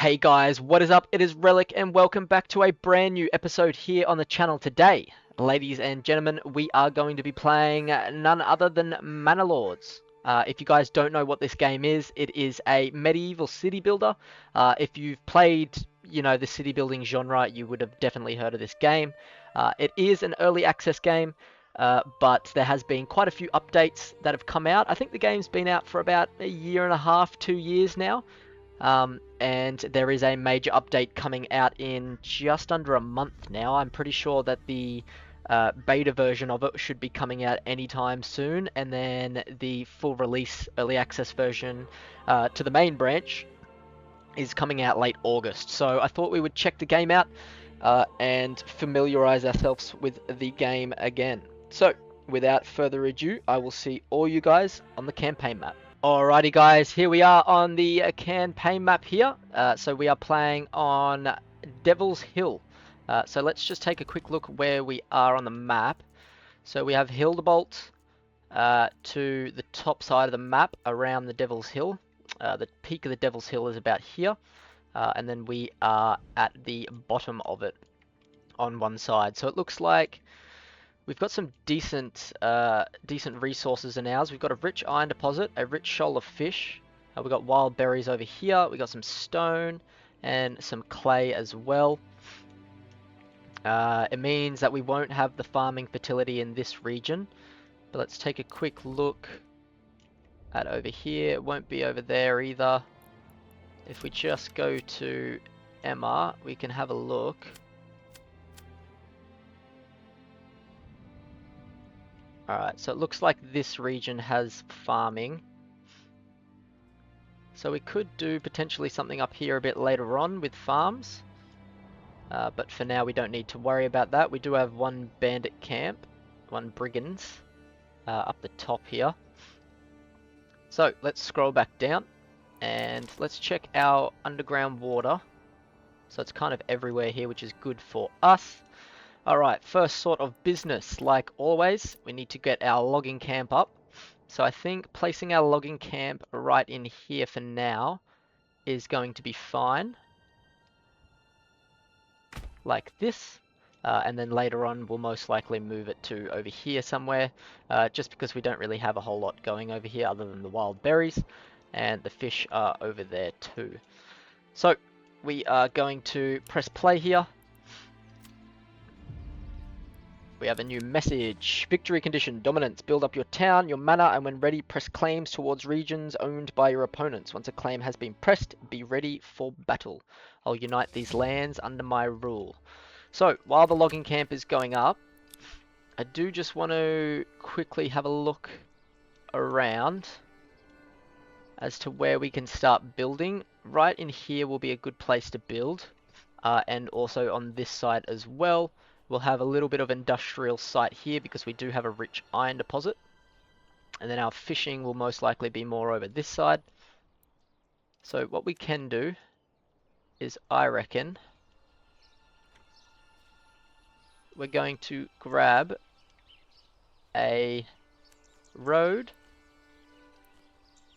Hey guys, what is up? It is Relic and welcome back to a brand new episode here on the channel today. Ladies and gentlemen, we are going to be playing none other than Manor. If you guys don't know what this game is, it is a medieval city builder. If you've played, the city building genre, you would have definitely heard of this game. It is an early access game, but there has been quite a few updates that have come out. I think the game's been out for about a year and a half, 2 years now. And there is a major update coming out in just under a month now. I'm pretty sure that the beta version of it should be coming out anytime soon, and then the full release early access version to the main branch is coming out late August. So I thought we would check the game out and familiarize ourselves with the game again. So without further ado, I will see all you guys on the campaign map. Alrighty guys, here we are on the campaign map here. So we are playing on Devil's Hill. So let's just take a quick look where we are on the map. So we have Hildebolt to the top side of the map around the Devil's Hill. The peak of the Devil's Hill is about here. And then we are at the bottom of it on one side. So it looks like we've got some decent resources in ours. We've got a rich iron deposit, a rich shoal of fish. We've got wild berries over here. We've got some stone and some clay as well. It means that we won't have the farming fertility in this region. But let's take a quick look at over here. It won't be over there either. If we just go to Emma, we can have a look. Alright, so it looks like this region has farming. So we could do potentially something up here a bit later on with farms. But for now we don't need to worry about that. We do have one bandit camp, one brigands up the top here. So let's scroll back down and let's check our underground water. So it's kind of everywhere here, which is good for us. Alright, first sort of business, like always, we need to get our logging camp up. So I think placing our logging camp right in here for now is going to be fine. Like this. And then later on we'll most likely move it to over here somewhere. Just because we don't really have a whole lot going over here other than the wild berries. And the fish are over there too. So we are going to press play here. We have a new message. Victory condition, dominance. Build up your town, your manor, and when ready, press claims towards regions owned by your opponents. Once a claim has been pressed, be ready for battle. I'll unite these lands under my rule. So, while the logging camp is going up, I do just want to quickly have a look around as to where we can start building. Right in here will be a good place to build, and also on this side as well. We'll have a little bit of industrial site here because we do have a rich iron deposit. And then our fishing will most likely be more over this side. So what we can do is, I reckon, we're going to grab a road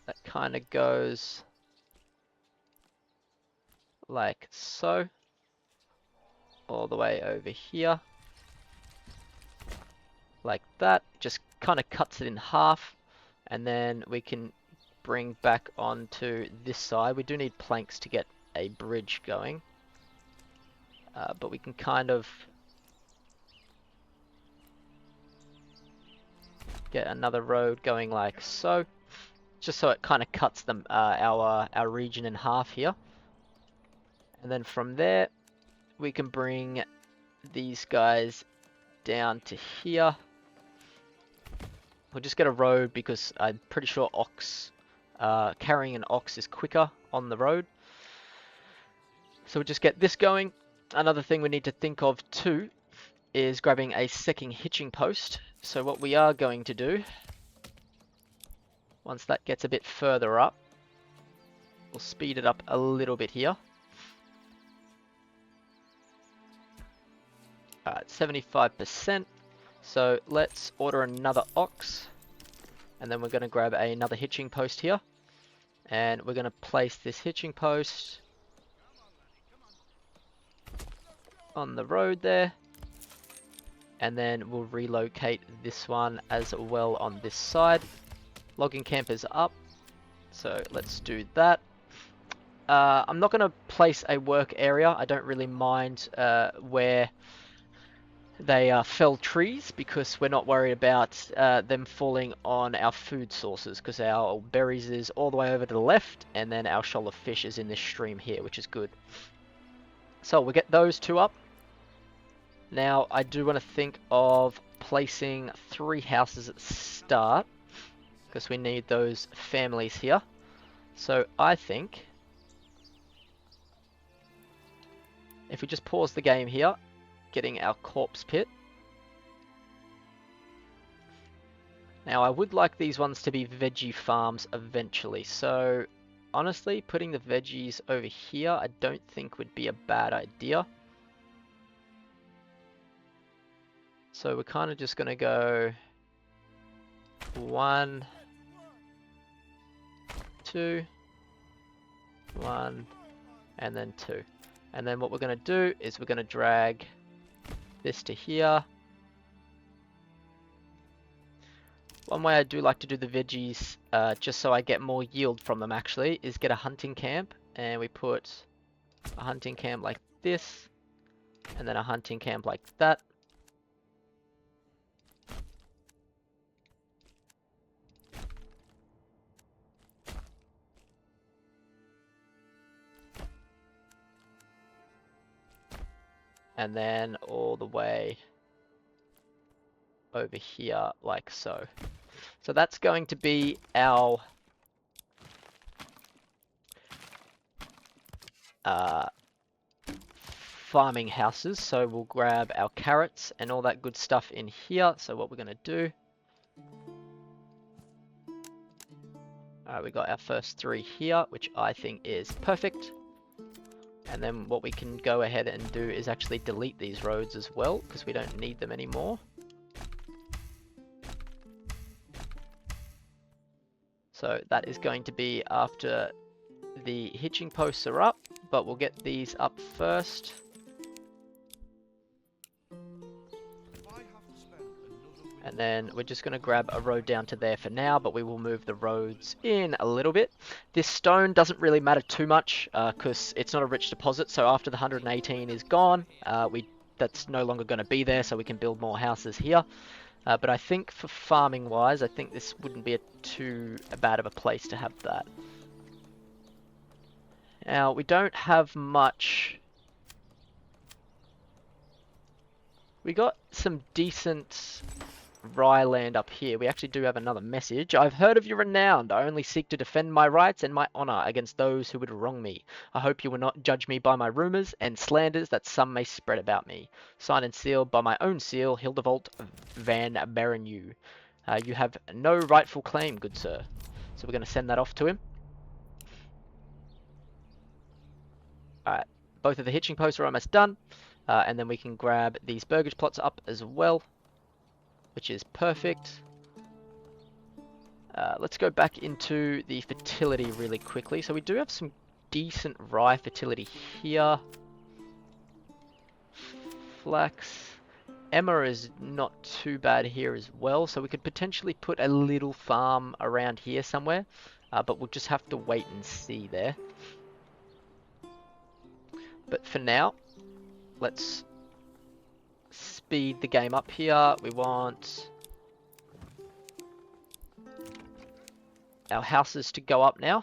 that kind of goes like so. All the way over here, like that. Just kind of cuts it in half, and then we can bring back onto this side. We do need planks to get a bridge going, but we can kind of get another road going like so, just so it kind of cuts them our region in half here, and then from there we can bring these guys down to here. We'll just get a road because I'm pretty sure carrying an ox is quicker on the road. So we'll just get this going. Another thing we need to think of too is grabbing a second hitching post. So what we are going to do, once that gets a bit further up, we'll speed it up a little bit here. 75%. So let's order another ox, and then we're going to grab another hitching post here, and we're going to place this hitching post on the road there. And then we'll relocate this one as well on this side. Logging camp is up, so let's do that. I'm not going to place a work area. I don't really mind where they fell trees, because we're not worried about them falling on our food sources, because our berries is all the way over to the left, and then our shoal of fish is in this stream here, which is good. So we'll get those two up. Now I do want to think of placing 3 houses at the start, because we need those families here. So I think if we just pause the game here, getting our corpse pit. Now I would like these ones to be veggie farms eventually, so honestly putting the veggies over here I don't think would be a bad idea. So we're kind of just going to go 1, 2, 1, and then 2. And then what we're going to do is we're going to drag this to here. One way I do like to do the veggies, just so I get more yield from them actually, is get a hunting camp. And we put a hunting camp like this, and then a hunting camp like that. And then all the way over here like so. So that's going to be our farming houses. So we'll grab our carrots and all that good stuff in here. So what we're going to do, alright, we got our first 3 here, which I think is perfect. And then what we can go ahead and do is actually delete these roads as well, because we don't need them anymore. So that is going to be after the hitching posts are up, but we'll get these up first. And then we're just going to grab a road down to there for now, but we will move the roads in a little bit. This stone doesn't really matter too much, because it's not a rich deposit, so after the 118 is gone, that's no longer going to be there, so we can build more houses here. But I think for farming wise, I think this wouldn't be too bad of a place to have that. Now, we don't have much. We got some decent rye land up here. We actually do have another message. I've heard of you renowned. I only seek to defend my rights and my honor against those who would wrong me. I hope you will not judge me by my rumors and slanders that some may spread about me. Signed and sealed by my own seal, Hildevalt van Berenu. You have no rightful claim, good sir. So we're going to send that off to him. Alright, both of the hitching posts are almost done. And then we can grab these burgage plots up as well, which is perfect. Let's go back into the fertility really quickly. So we do have some decent rye fertility here. Flax. Emma is not too bad here as well. So we could potentially put a little farm around here somewhere. But we'll just have to wait and see there. But for now, let's speed the game up here. We want our houses to go up now.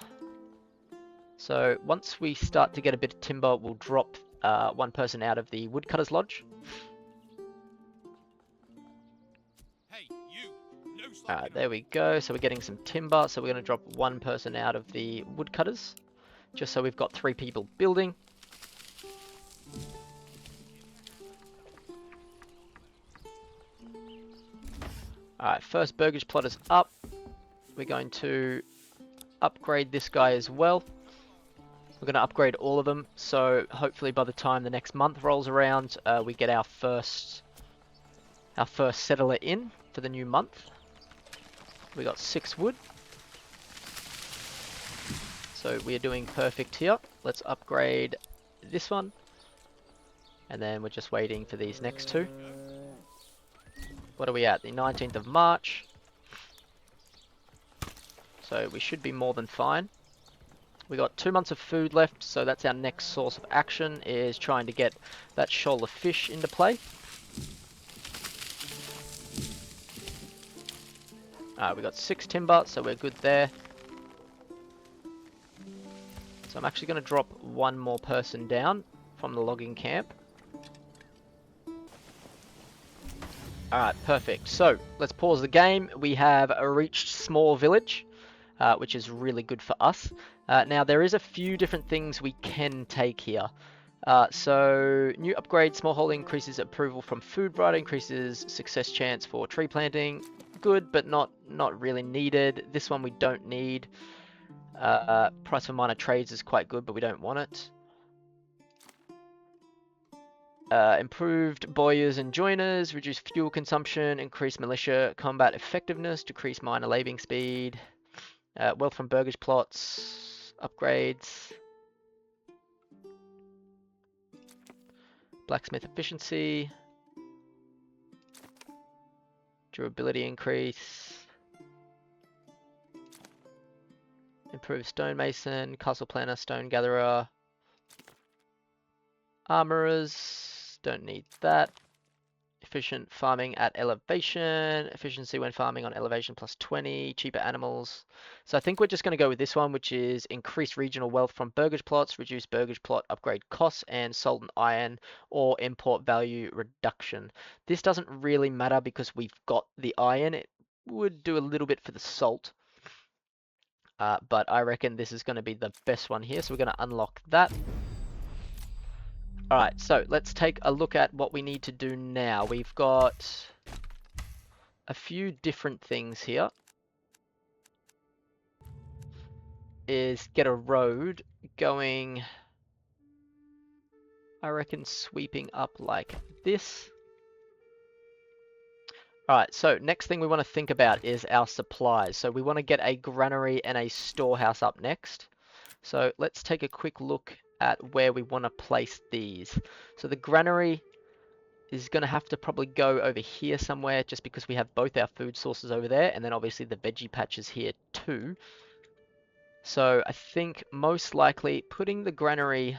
So once we start to get a bit of timber, we'll drop one person out of the woodcutter's lodge. Hey, you. No There we go. So we're getting some timber. So we're going to drop one person out of the woodcutters, just so we've got 3 people building. Alright, first burgage plot is up. We're going to upgrade this guy as well. We're going to upgrade all of them, so hopefully by the time the next month rolls around, we get our first settler in for the new month. We got 6 wood. So we are doing perfect here. Let's upgrade this one. And then we're just waiting for these next two. What are we at? The 19th of March. So we should be more than fine. We got 2 months of food left, so that's our next source of action, is trying to get that shoal of fish into play. We got 6 timber, so we're good there. So I'm actually going to drop one more person down from the logging camp. Alright, perfect. So, let's pause the game. We have reached Small Village, which is really good for us. Now, there is a few different things we can take here. So, new upgrade, small holding increases approval from food variety, increases success chance for tree planting. Good, but not really needed. This one we don't need. Price for minor trades is quite good, but we don't want it. Improved bowyers and joiners, reduce fuel consumption, increase militia combat effectiveness, decrease miner laboring speed, wealth from burgage plots, upgrades, blacksmith efficiency, durability increase, improve stonemason, castle planner, stone gatherer, armorers, don't need that. Efficient farming at elevation, efficiency when farming on elevation plus 20, cheaper animals. So I think we're just going to go with this one, which is increase regional wealth from burgage plots, reduce burgage plot upgrade costs, and salt and iron or import value reduction. This doesn't really matter because we've got the iron. It would do a little bit for the salt. But I reckon this is going to be the best one here, so we're going to unlock that. Alright, so let's take a look at what we need to do now. We've got a few different things here. Is get a road going, I reckon, sweeping up like this. Alright, so next thing we want to think about is our supplies. So we want to get a granary and a storehouse up next. So let's take a quick look at where we want to place these. So the granary is going to have to probably go over here somewhere just because we have both our food sources over there, and then obviously the veggie patches here too. So I think most likely putting the granary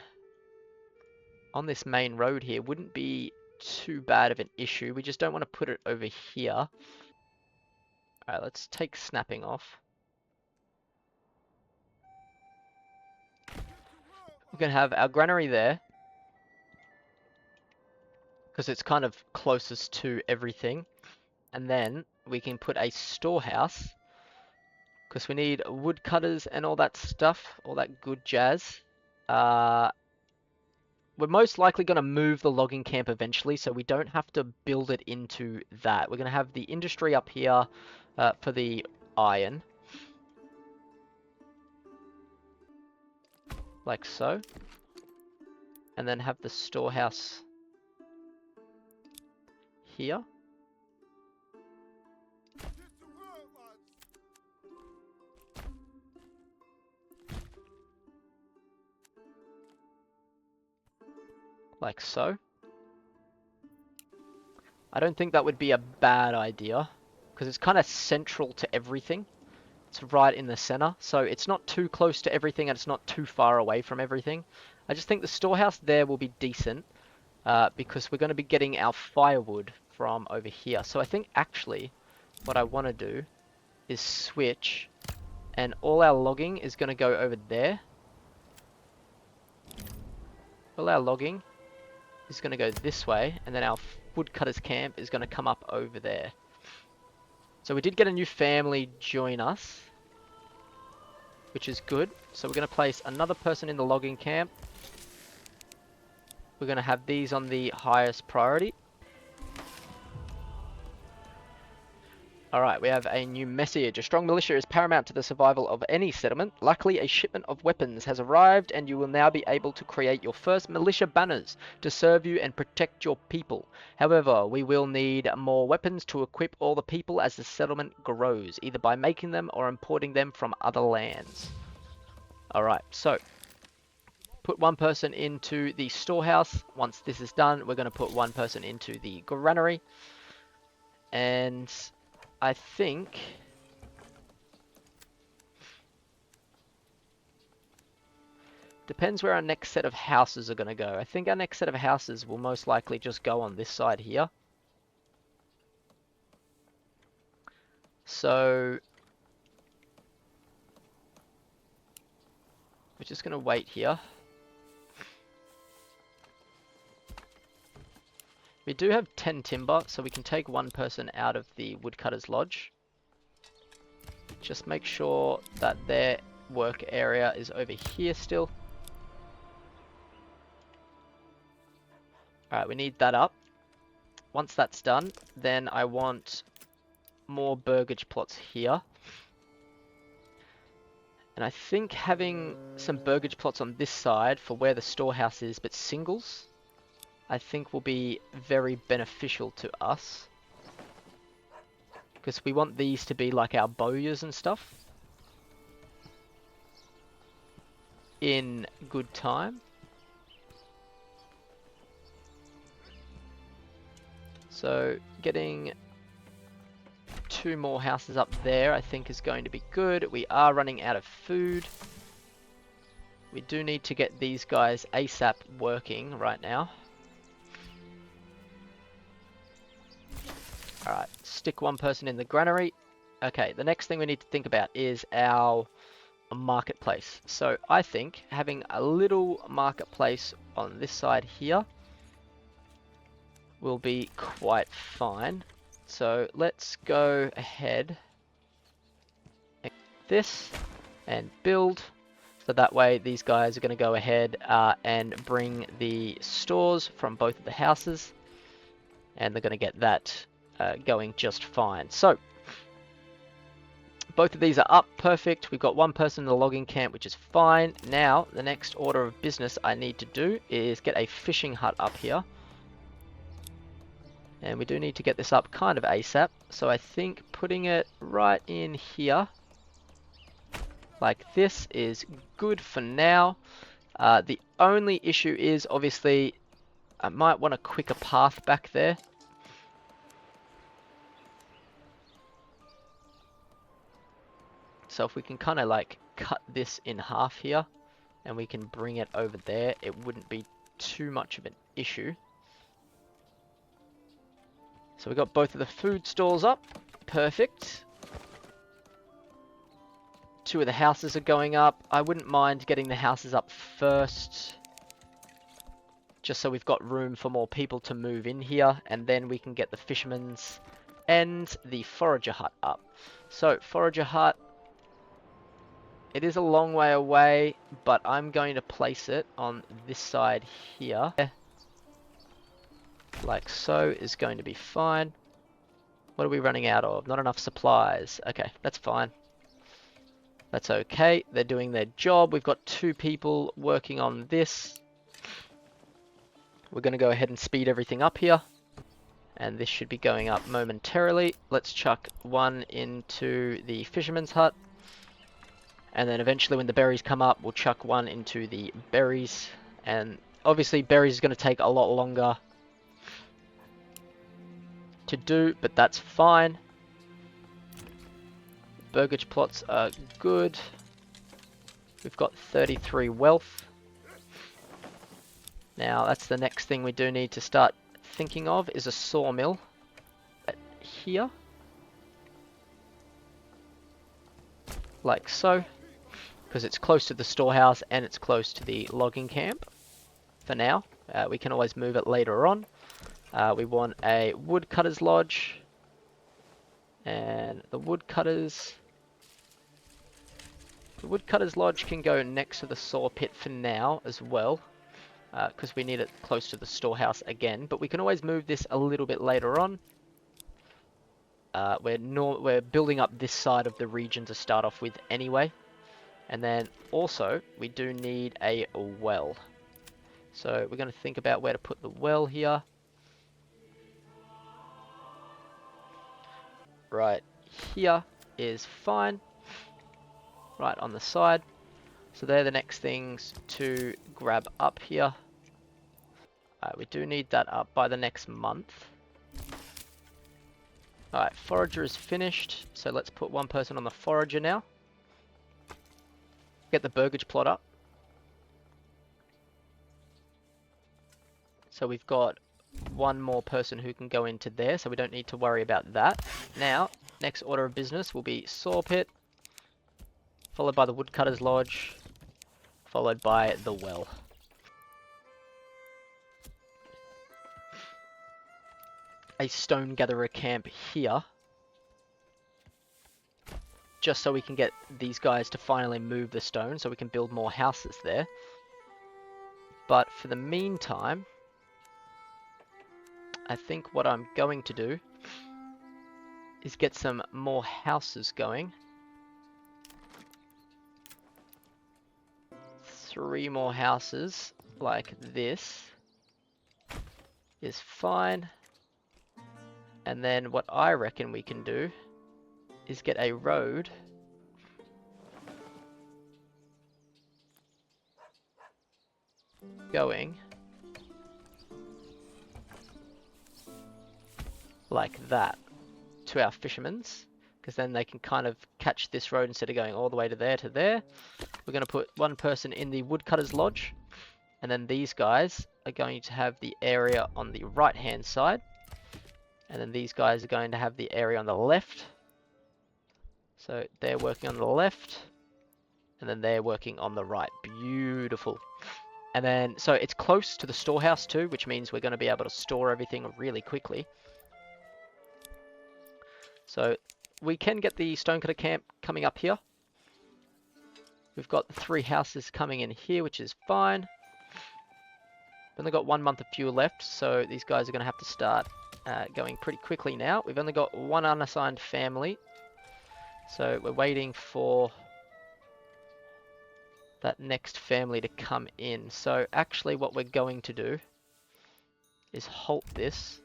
on this main road here wouldn't be too bad of an issue. We just don't want to put it over here. Alright, let's take snapping off. We can have our granary there, because it's kind of closest to everything. And then we can put a storehouse, because we need woodcutters and all that stuff, all that good jazz. We're most likely going to move the logging camp eventually, so we don't have to build it into that. We're going to have the industry up here for the iron. Like so. And then have the storehouse here. Like so. I don't think that would be a bad idea, because it's kind of central to everything. It's right in the center, so it's not too close to everything and it's not too far away from everything. I just think the storehouse there will be decent, because we're going to be getting our firewood from over here. So I think actually what I want to do is switch, and all our logging is going to go over there. All our logging is going to go this way, and then our woodcutters camp is going to come up over there. So we did get a new family join us, which is good. So we're going to place another person in the logging camp. We're going to have these on the highest priority. Alright, we have a new message. A strong militia is paramount to the survival of any settlement. Luckily, a shipment of weapons has arrived, and you will now be able to create your first militia banners to serve you and protect your people. However, we will need more weapons to equip all the people as the settlement grows, either by making them or importing them from other lands. Alright, so put one person into the storehouse. Once this is done, we're going to put one person into the granary. And I think depends where our next set of houses are going to go. I think our next set of houses will most likely just go on this side here. So we're just going to wait here. We do have 10 timber, so we can take one person out of the woodcutter's lodge. Just make sure that their work area is over here still. Alright, we need that up. Once that's done, then I want more burgage plots here. And I think having some burgage plots on this side for where the storehouse is, but singles, I think will be very beneficial to us. Because we want these to be like our bowyers and stuff. In good time. So getting 2 more houses up there I think is going to be good. We are running out of food. We do need to get these guys ASAP working right now. Alright, stick one person in the granary. Okay, the next thing we need to think about is our marketplace. So I think having a little marketplace on this side here will be quite fine. So let's go ahead like this and build. So that way these guys are going to go ahead and bring the stores from both of the houses. And they're going to get that going just fine. So both of these are up, perfect. We've got one person in the logging camp, which is fine. Now the next order of business I need to do is get a fishing hut up here. And we do need to get this up kind of ASAP. So I think putting it right in here, like this, is good for now. The only issue is, obviously, I might want a quicker path back there. So if we can kind of like cut this in half here, and we can bring it over there, it wouldn't be too much of an issue. So we got both of the food stalls up. Perfect. 2 of the houses are going up. I wouldn't mind getting the houses up first, just so we've got room for more people to move in here, and then we can get the fisherman's and the forager hut up. So forager hut, it is a long way away, but I'm going to place it on this side here. Like so is going to be fine. What are we running out of? Not enough supplies. Okay, that's fine. That's okay. They're doing their job. We've got 2 people working on this. We're going to go ahead and speed everything up here. And this should be going up momentarily. Let's chuck one into the fisherman's hut. And then eventually when the berries come up, we'll chuck one into the berries. And obviously berries is going to take a lot longer to do, but that's fine. Burgage plots are good. We've got 33 wealth. Now that's the next thing we do need to start thinking of, is a sawmill here. Like so. Because it's close to the storehouse and it's close to the logging camp. For now. We can always move it later on. We want a woodcutter's lodge, and the woodcutter's lodge can go next to the saw pit for now as well, because we need it close to the storehouse again, but we can always move this a little bit later on. We're building up this side of the region to start off with anyway, and then also we do need a well. So we're going to think about where to put the well here. Right here is fine. Right on the side. So they're the next things to grab up here. We do need that up by the next month. Alright, forager is finished, so let's put one person on the forager now. Get the burgage plot up. So we've got one more person who can go into there, so we don't need to worry about that. Now, next order of business will be saw pit, followed by the woodcutter's lodge, followed by the well. A stone gatherer camp here, just so we can get these guys to finally move the stone so we can build more houses there. But for the meantime, I think what I'm going to do is get some more houses going. 3 more houses like this is fine. And then what I reckon we can do is get a road going like that to our fishermen's, because then they can kind of catch this road instead of going all the way to there to there. We're going to put one person in the woodcutter's lodge, and then these guys are going to have the area on the right hand side, and then these guys are going to have the area on the left. So they're working on the left, and then they're working on the right. Beautiful. And then, so it's close to the storehouse too, which means we're going to be able to store everything really quickly. So we can get the stonecutter camp coming up here. We've got the 3 houses coming in here, which is fine. We've only got 1 month of fuel left, so these guys are going to have to start going pretty quickly now. We've only got 1 unassigned family, so we're waiting for that next family to come in. So actually what we're going to do is halt this,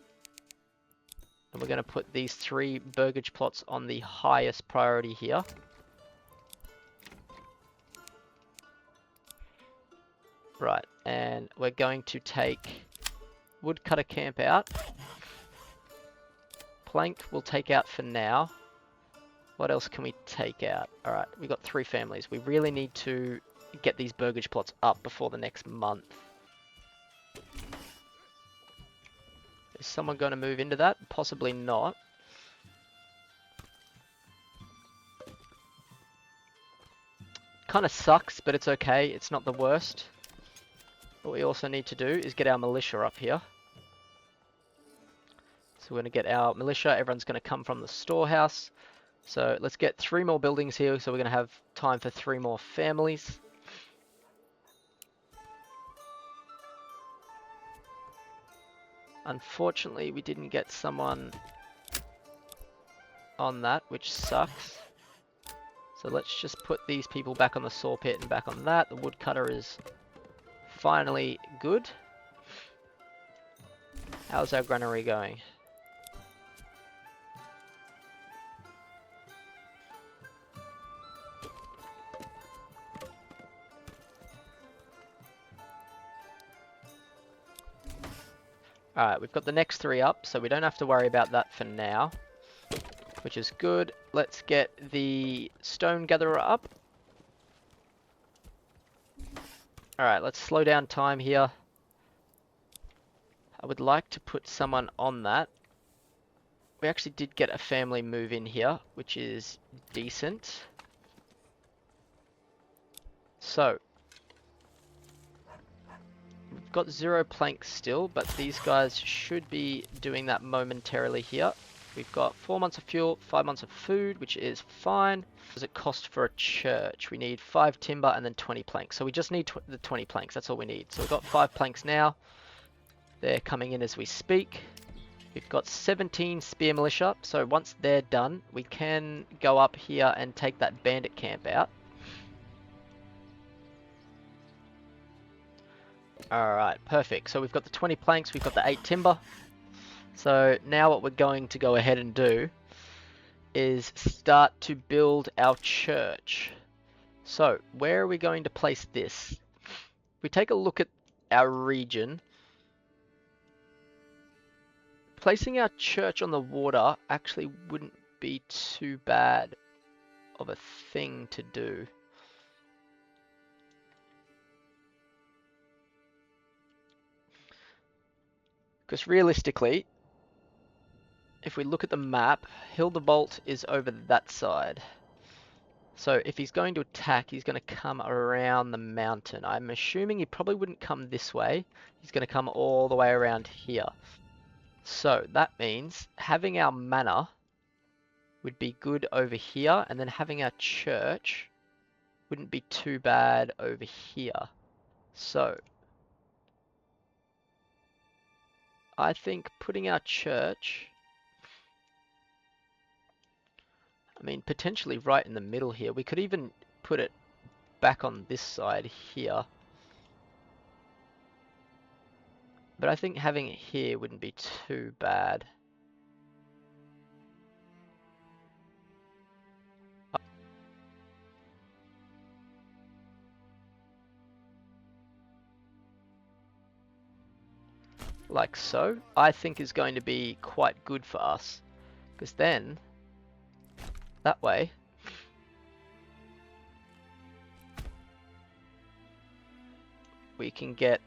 and we're going to put these 3 burgage plots on the highest priority here. Right, and we're going to take woodcutter camp out. Plank we'll take out for now. What else can we take out? Alright, we've got 3 families. We really need to get these burgage plots up before the next month. Is someone going to move into that? Possibly not. Kind of sucks, but it's okay. It's not the worst. What we also need to do is get our militia up here. So we're going to get our militia. Everyone's going to come from the storehouse. So let's get 3 more buildings here. So we're going to have time for 3 more families. Unfortunately, we didn't get someone on that, which sucks. So let's just put these people back on the saw pit and back on that. The woodcutter is finally good. How's our granary going? Alright, we've got the next 3 up, so we don't have to worry about that for now, which is good. Let's get the stone gatherer up. Alright, let's slow down time here. I would like to put someone on that. We actually did get a family move in here, which is decent. So, we've got 0 planks still, but these guys should be doing that momentarily here. We've got 4 months of fuel, 5 months of food, which is fine. What does it cost for a church? We need 5 timber and then 20 planks. So we just need the 20 planks, that's all we need. So we've got 5 planks now. They're coming in as we speak. We've got 17 spear militia, so once they're done, we can go up here and take that bandit camp out. Alright, perfect. So we've got the 20 planks, we've got the 8 timber. So now what we're going to go ahead and do is start to build our church. So, where are we going to place this? If we take a look at our region, placing our church on the water actually wouldn't be too bad of a thing to do. Because realistically, if we look at the map, Hildebolt is over that side. So if he's going to attack, he's going to come around the mountain. I'm assuming he probably wouldn't come this way. He's going to come all the way around here. So that means having our manor would be good over here, and then having our church wouldn't be too bad over here. So I think putting our church, I mean, potentially right in the middle here. We could even put it back on this side here. But I think having it here wouldn't be too bad. Like so, I think is going to be quite good for us. Because then, that way, we can get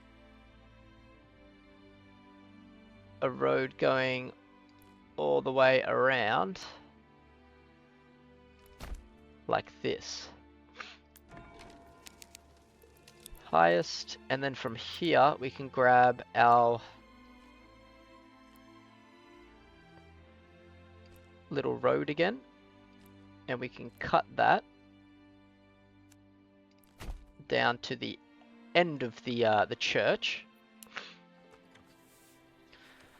a road going all the way around like this. Highest, and then from here we can grab our little road again, and we can cut that down to the end of the church.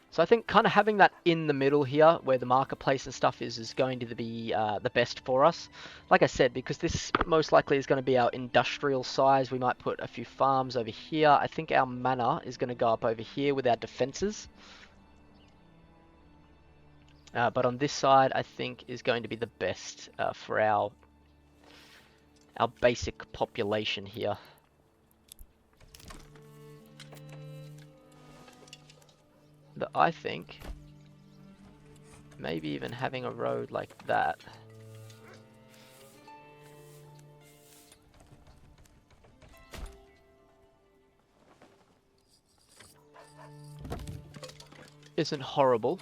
So I think kind of having that in the middle here, where the marketplace and stuff is going to be the best for us. Like I said, because this most likely is going to be our industrial size, we might put a few farms over here. I think our manor is going to go up over here with our defenses. But on this side, I think is going to be the best for our basic population here. That I think maybe even having a road like that isn't horrible.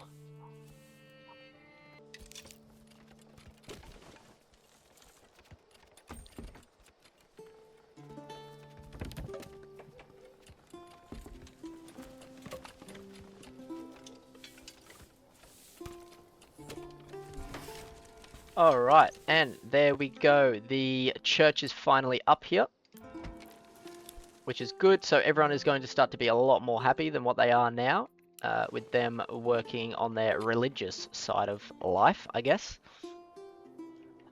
Alright, and there we go. The church is finally up here, which is good. So everyone is going to start to be a lot more happy than what they are now, with them working on their religious side of life, I guess.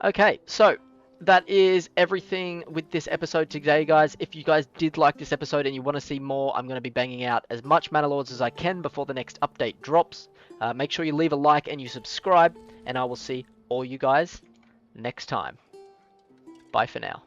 Okay, so that is everything with this episode today, guys. If you guys did like this episode and you want to see more, I'm going to be banging out as much Manor Lords as I can before the next update drops. Make sure you leave a like and you subscribe, and I will see all you guys next time. Bye for now.